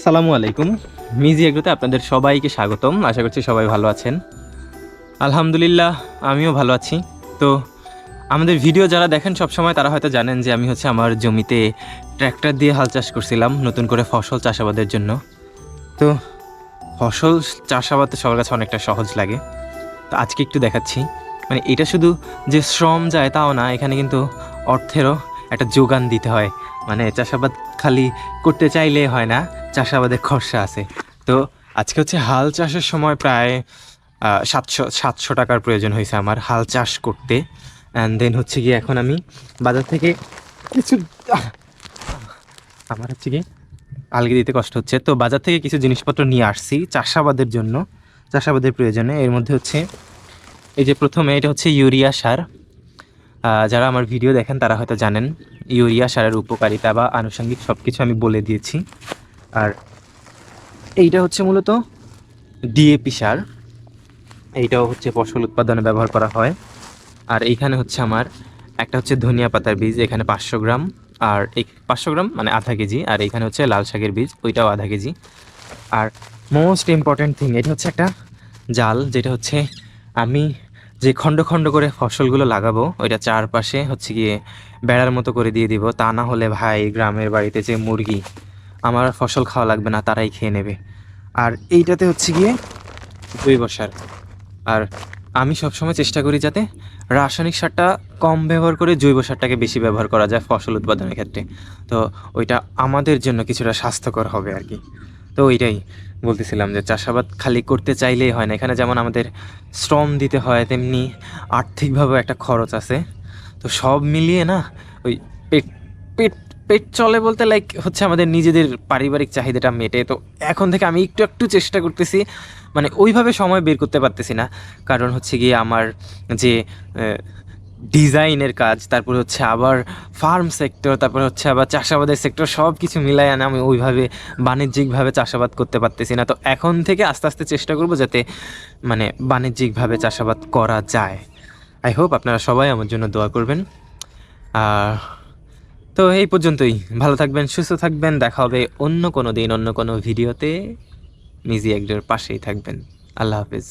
আসসালামু আলাইকুম। মিজি এগ্রোতে আপনাদের সবাইকে স্বাগতম। আশা করছি সবাই ভালো আছেন। আলহামদুলিল্লাহ আমিও ভালো আছি। তো আমাদের ভিডিও যারা দেখেন সবসময় তারা হয়তো জানেন যে আমি আমার জমিতে ট্র্যাক্টর দিয়ে হাল চাষ করছিলাম নতুন করে ফসল চাষাবাদের জন্য। তো ফসল চাষাবাদ সবার কাছে অনেকটা সহজ লাগে। তো আজকে একটু দেখাচ্ছি, মানে এটা শুধু যে শ্রম যায় তাও না, এখানে কিন্তু অর্থেরও একটা যোগান দিতে হয়। মানে চাষাবাদ খালি করতে চাইলে হয় না, চাষাবাদের খরচা আছে। তো আজকে হাল চাষের সময় প্রায় 700 টাকার প্রয়োজন হয়েছে আমার হাল চাষ করতে। অ্যান্ড দেন গিয়ে এখন আমি বাজার থেকে কিছু আমার গিয়ে আলগি দিতে কষ্ট হচ্ছে, তো বাজার থেকে কিছু জিনিসপত্র নিয়ে আসছি চাষাবাদের জন্য, চাষাবাদের প্রয়োজনে। এর মধ্যে এই যে প্রথমে এটা ইউরিয়া সার। যারা আমার ভিডিও দেখেন তারা হয়তো জানেন ইউরিয়া সারের উপকারিতা বা আনুষঙ্গিক সব কিছু আমি বলে দিয়েছি। আর এইটা মূলত ডিএপি সার, এইটাও ফসল উৎপাদনে ব্যবহার করা হয়। আর এইখানে আমার একটা ধনিয়া পাতার বীজ, এখানে 500 গ্রাম, আর এই 500 গ্রাম মানে আধা কেজি। আর এইখানে লাল শাকের বীজ, ওইটাও আধা কেজি। আর মোস্ট ইম্পর্ট্যান্ট থিং, এটা একটা জাল, যেটা আমি যে খণ্ড খণ্ড করে ফসলগুলো লাগাবো ওইটা চারপাশে গিয়ে বেড়ার মতো করে দিয়ে দিব। তা না হলে ভাই গ্রামের বাড়িতে যে মুরগি আমার ফসল খাওয়া লাগবে না, তারাই খেয়ে নেবে। আর এইটাতে গিয়ে জৈব সার। আর আমি সবসময় চেষ্টা করি যাতে রাসায়নিক সারটা কম ব্যবহার করে জৈব সারটাকে বেশি ব্যবহার করা যায় ফসল উৎপাদনের ক্ষেত্রে। তো ওইটা আমাদের জন্য কিছুটা স্বাস্থ্যকর হবে আর কি। তো ওইটাই বলতেছিলাম যে চাষাবাদ খালি করতে চাইলেই হয় না, এখানে যেমন আমাদের শ্রম দিতে হয় তেমনি আর্থিকভাবেও একটা খরচ আছে। তো সব মিলিয়ে না ওই পেট পেট পেট চলে বলতে লাইক আমাদের নিজেদের পারিবারিক চাহিদাটা মেটে। তো এখন থেকে আমি একটু একটু চেষ্টা করতেছি, মানে ওইভাবে সময় বের করতে পারতেছি না, কারণ গিয়ে আমার যে ডিজাইনের কাজ, তারপর আবার ফার্ম সেক্টর, তারপর আবার চাষাবাদের সেক্টর, সব কিছু মিলাই আনে আমি ওইভাবে বাণিজ্যিকভাবে চাষাবাদ করতে পারতেছি না। তো এখন থেকে আস্তে আস্তে চেষ্টা করব যাতে মানে বাণিজ্যিকভাবে চাষাবাদ করা যায়। আই হোপ আপনারা সবাই আমার জন্য দোয়া করবেন। তো এই পর্যন্তই। ভালো থাকবেন, সুস্থ থাকবেন। দেখা হবে অন্য কোনো দিন অন্য কোনো ভিডিওতে। মিজি এগ্রোর পাশেই থাকবেন। আল্লাহ হাফিজ।